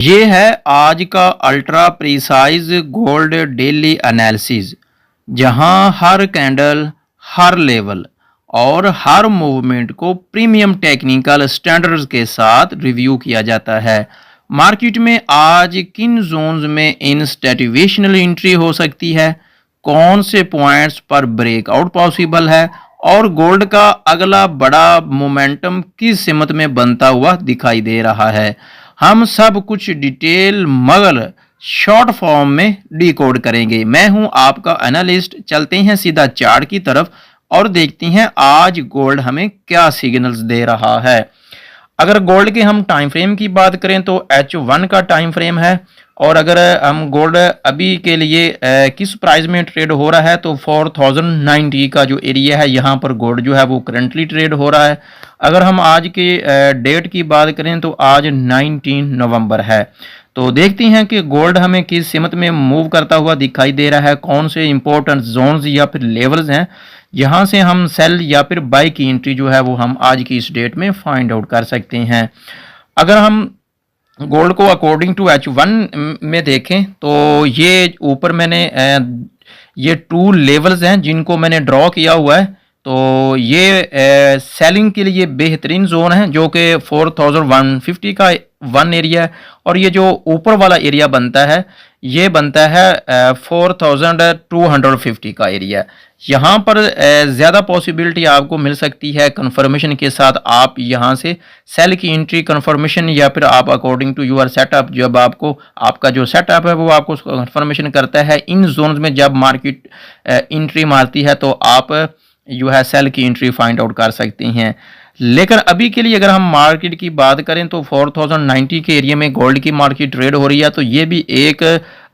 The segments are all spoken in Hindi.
ये है आज का ultra precise gold daily analysis, जहां हर कैंडल, हर लेवल और हर मूवमेंट को प्रीमियम टेक्निकल स्टैंडर्ड्स के साथ रिव्यू किया जाता है। मार्केट में आज किन जोन्स में इंस्टेटिवेशनल एंट्री हो सकती है, कौन से पॉइंट्स पर ब्रेकआउट पॉसिबल है और गोल्ड का अगला बड़ा मोमेंटम किस सिमत में बनता हुआ दिखाई दे रहा है, हम सब कुछ डिटेल मगर शॉर्ट फॉर्म में डिकोड करेंगे। मैं हूं आपका एनालिस्ट। चलते हैं सीधा चार्ट की तरफ और देखते हैं आज गोल्ड हमें क्या सिग्नल्स दे रहा है। अगर गोल्ड के हम टाइम फ्रेम की बात करें तो H1 का टाइम फ्रेम है, और अगर हम गोल्ड अभी के लिए किस प्राइस में ट्रेड हो रहा है तो 4090 का जो एरिया है यहाँ पर गोल्ड जो है वो करंटली ट्रेड हो रहा है। अगर हम आज के डेट की बात करें तो आज 19 नवंबर है। तो देखते हैं कि गोल्ड हमें किस सिमत में मूव करता हुआ दिखाई दे रहा है, कौन से इंपॉर्टेंट जोन्स या फिर लेवल्स हैं यहाँ से हम सेल या फिर बाई की एंट्री जो है वो हम आज की इस डेट में फाइंड आउट कर सकते हैं। अगर हम गोल्ड को अकॉर्डिंग टू H1 में देखें तो ये ऊपर मैंने ये टू लेवल्स हैं जिनको मैंने ड्रॉ किया हुआ है। तो ये सेलिंग के लिए बेहतरीन जोन है जो कि 4150 का वन एरिया है, और ये जो ऊपर वाला एरिया बनता है ये बनता है 4250 का एरिया। यहाँ पर ज़्यादा पॉसिबिलिटी आपको मिल सकती है कंफर्मेशन के साथ। आप यहाँ से सेल की एंट्री कंफर्मेशन या फिर आप अकॉर्डिंग टू यूर सेटअप, जब आपको आपका जो सेटअप है वो आपको कंफर्मेशन करता है इन जोन्स में जब मार्केट एंट्री मारती है तो आप जो है सेल की एंट्री फाइंड आउट कर सकते हैं। लेकिन अभी के लिए अगर हम मार्केट की बात करें तो 4090 के एरिया में गोल्ड की मार्केट ट्रेड हो रही है। तो ये भी एक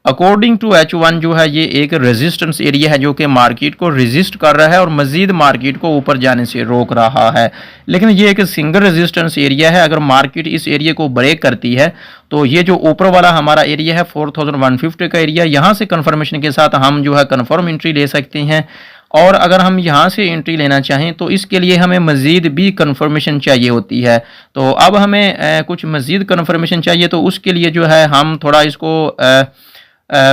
अकॉर्डिंग टू H1 जो है ये एक रेजिस्टेंस एरिया है जो कि मार्केट को रेजिस्ट कर रहा है और मजीद मार्केट को ऊपर जाने से रोक रहा है। लेकिन ये एक सिंगल रेजिस्टेंस एरिया है। अगर मार्केट इस एरिया को ब्रेक करती है तो ये जो ऊपर वाला हमारा एरिया है 4150 का एरिया, यहाँ से कन्फर्मेशन के साथ हम जो है कन्फर्म एंट्री ले सकते हैं। और अगर हम यहाँ से एंट्री लेना चाहें तो इसके लिए हमें मज़ीद भी कन्फर्मेशन चाहिए होती है। तो अब हमें कुछ मज़ीद कन्फर्मेशन चाहिए, तो उसके लिए जो है हम थोड़ा इसको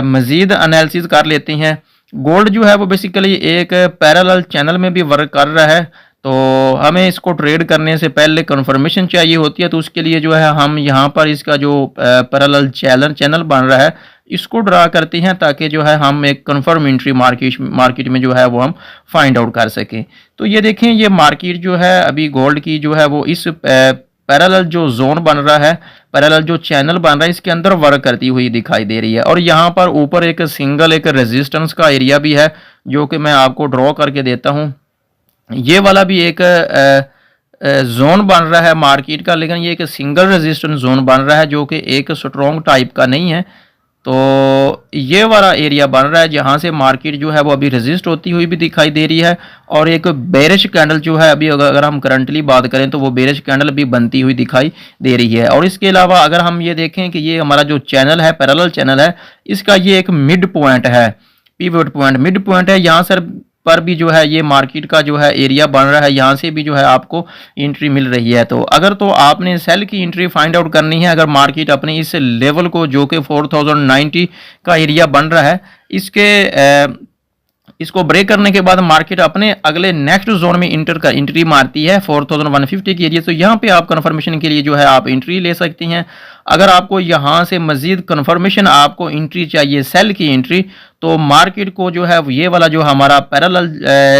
मज़ीद एनालिसिस कर लेते हैं। गोल्ड जो है वो बेसिकली एक पैरेलल चैनल में भी वर्क कर रहा है, तो हमें इसको ट्रेड करने से पहले कन्फर्मेशन चाहिए होती है। तो उसके लिए जो है हम यहाँ पर इसका जो पैरेलल चैनल बन रहा है इसको ड्रा करते हैं ताकि जो है हम एक कन्फर्म एंट्री मार्केट में जो है वो हम फाइंड आउट कर सकें। तो ये देखें, ये मार्केट जो है अभी गोल्ड की जो है वो इस पैरेलल जो जोन बन रहा है, पैरेलल जो चैनल बन रहा है इसके अंदर वर्क करती हुई दिखाई दे रही है। और यहाँ पर ऊपर एक सिंगल एक रेजिस्टेंस का एरिया भी है जो कि मैं आपको ड्रॉ करके देता हूँ। ये वाला भी एक जोन बन रहा है मार्केट का, लेकिन ये एक सिंगल रेजिस्टेंस जोन बन रहा है जो कि एक स्ट्रॉन्ग टाइप का नहीं है। तो ये वाला एरिया बन रहा है जहाँ से मार्केट जो है वो अभी रेजिस्ट होती हुई भी दिखाई दे रही है। और एक बेरिश कैंडल जो है अभी अगर हम करंटली बात करें तो वो बेरिश कैंडल भी बनती हुई दिखाई दे रही है। और इसके अलावा अगर हम ये देखें कि ये हमारा जो चैनल है, पैरेलल चैनल है, इसका ये एक मिड पॉइंट है, पिवट पॉइंट मिड पॉइंट है। यहाँ सर पर भी जो है ये मार्केट का जो है एरिया बन रहा है, यहाँ से भी जो है आपको एंट्री मिल रही है। तो अगर तो आपने सेल की एंट्री फाइंड आउट करनी है, अगर मार्केट अपने इस लेवल को जो कि 4090 का एरिया बन रहा है इसको ब्रेक करने के बाद मार्केट अपने अगले नेक्स्ट जोन में एंट्री मारती है 4150 की एरिया, तो यहाँ पे आप कंफर्मेशन के लिए जो है आप एंट्री ले सकती हैं। अगर आपको यहाँ से मजीद कंफर्मेशन आपको एंट्री चाहिए सेल की एंट्री, तो मार्केट को जो है ये वाला जो हमारा पैरेलल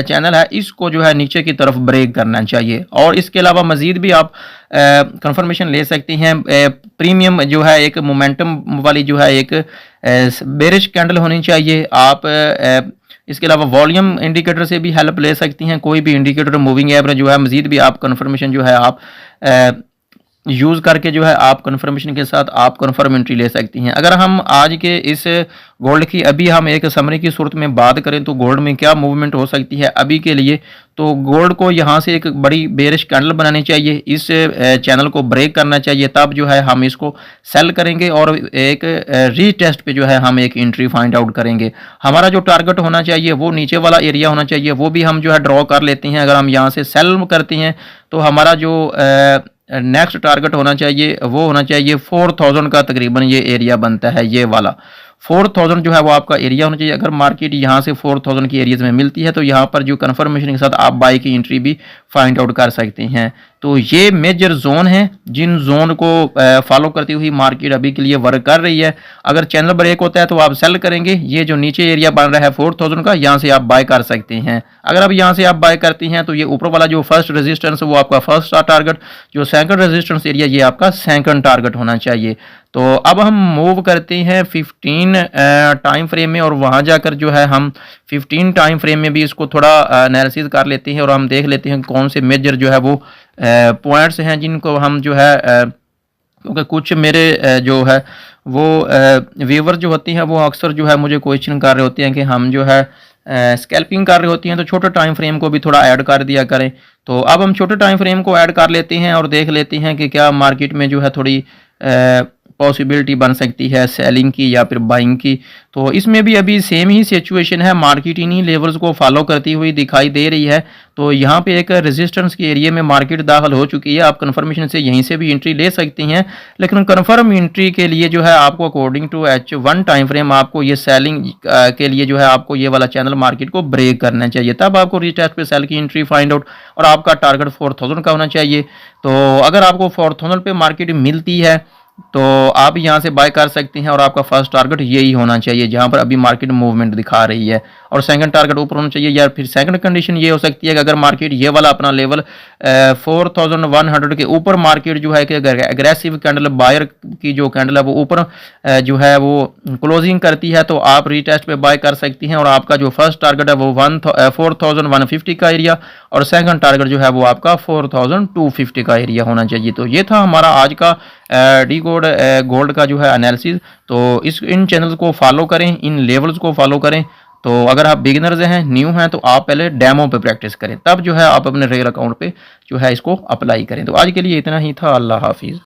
चैनल है इसको जो है नीचे की तरफ ब्रेक करना चाहिए। और इसके अलावा मजीद भी आप कंफर्मेशन ले सकती हैं। प्रीमियम जो है एक मोमेंटम वाली जो है एक बेरिश कैंडल होनी चाहिए। आप इसके अलावा वॉल्यूम इंडिकेटर से भी हेल्प ले सकती हैं। कोई भी इंडिकेटर, मूविंग एवरेज जो है मजीद भी आप कंफर्मेशन जो है आप यूज़ करके जो है आप कंफर्मेशन के साथ आप कंफर्म एंट्री ले सकती हैं। अगर हम आज के इस गोल्ड की अभी हम एक समरी की सूरत में बात करें तो गोल्ड में क्या मूवमेंट हो सकती है अभी के लिए, तो गोल्ड को यहाँ से एक बड़ी बेरिश कैंडल बनानी चाहिए, इस चैनल को ब्रेक करना चाहिए, तब जो है हम इसको सेल करेंगे और एक रीटेस्ट पे जो है हम एक एंट्री फाइंड आउट करेंगे। हमारा जो टारगेट होना चाहिए वो नीचे वाला एरिया होना चाहिए, वो भी हम जो है ड्रॉ कर लेते हैं। अगर हम यहाँ से सेल करते हैं तो हमारा जो नेक्स्ट टारगेट होना चाहिए वो होना चाहिए 4000 का, तकरीबन ये एरिया बनता है ये वाला 4000 जो है वो आपका एरिया होना चाहिए। अगर मार्केट यहाँ से 4000 की एरियाज में मिलती है तो यहाँ पर जो कन्फर्मेशन के साथ आप बाई की एंट्री भी फाइंड आउट कर सकते हैं। तो ये मेजर जोन है जिन जोन को फॉलो करती हुई मार्केट अभी के लिए वर्क कर रही है। अगर चैनल ब्रेक होता है तो आप सेल करेंगे, ये जो नीचे एरिया बन रहा है 4000 का, यहाँ से आप बाय कर सकते हैं। अगर अब यहाँ से आप बाय करती हैं तो ये ऊपर वाला जो फर्स्ट रेजिस्टेंस वो आपका फर्स्ट टारगेट, जो सेकंड रेजिस्टेंस एरिया ये आपका सेकंड टारगेट होना चाहिए। तो अब हम मूव करते हैं 15 टाइम फ्रेम में, और वहाँ जाकर जो है हम 15 टाइम फ्रेम में भी इसको थोड़ा एनालिसिस कर लेते हैं और हम देख लेते हैं कौन से मेजर जो है वो पॉइंट्स हैं जिनको हम जो है क्योंकि कुछ मेरे जो है वो व्यूवर जो होती हैं वो अक्सर जो है मुझे क्वेश्चन कर रहे होते हैं कि हम जो है स्कैल्पिंग कर रहे होती हैं तो छोटे टाइम फ्रेम को भी थोड़ा ऐड कर दिया करें। तो अब हम छोटे टाइम फ्रेम को ऐड कर लेते हैं और देख लेते हैं कि क्या मार्केट में जो है थोड़ी पॉसिबिलिटी बन सकती है सेलिंग की या फिर बाइंग की। तो इसमें भी अभी सेम ही सिचुएशन है, मार्केट इन्हीं लेवल्स को फॉलो करती हुई दिखाई दे रही है। तो यहाँ पे एक रेजिस्टेंस के एरिया में मार्केट दाखिल हो चुकी है। आप कंफर्मेशन से यहीं से भी एंट्री ले सकती हैं, लेकिन कंफर्म एंट्री के लिए जो है आपको according to H1 time frame आपको ये सेलिंग के लिए जो है आपको ये वाला चैनल मार्केट को ब्रेक करना चाहिए, तब आपको रीटेस्ट पे सेल की एंट्री फाइंड आउट, और आपका टारगेट 4000 का होना चाहिए। तो अगर आपको 4000 पे मार्केट मिलती है तो आप यहाँ से बाय कर सकते हैं, और आपका फर्स्ट टारगेट यही होना चाहिए जहाँ पर अभी मार्केट मूवमेंट दिखा रही है, और सेकंड टारगेट ऊपर होना चाहिए। या फिर सेकंड कंडीशन ये हो सकती है कि अगर मार्केट ये वाला अपना लेवल 4100 के ऊपर मार्केट जो है कि अगर एग्रेसिव कैंडल बायर की जो कैंडल है वो ऊपर जो है वो क्लोजिंग करती है तो आप रीटेस्ट पे बाय कर सकती हैं, और आपका जो फर्स्ट टारगेट है वो 4150 का एरिया, और सेकंड टारगेट जो है वो आपका 4250 का एरिया होना चाहिए। तो ये था हमारा आज का डी गोल्ड का जो है एनालिसिस। तो इन चैनल्स को फॉलो करें, इन लेवल्स को फॉलो करें। तो अगर आप बिगिनर्स हैं, न्यू हैं, तो आप पहले डेमो पे प्रैक्टिस करें, तब जो है आप अपने रेगुलर अकाउंट पे जो है इसको अप्लाई करें। तो आज के लिए इतना ही था। अल्लाह हाफिज़।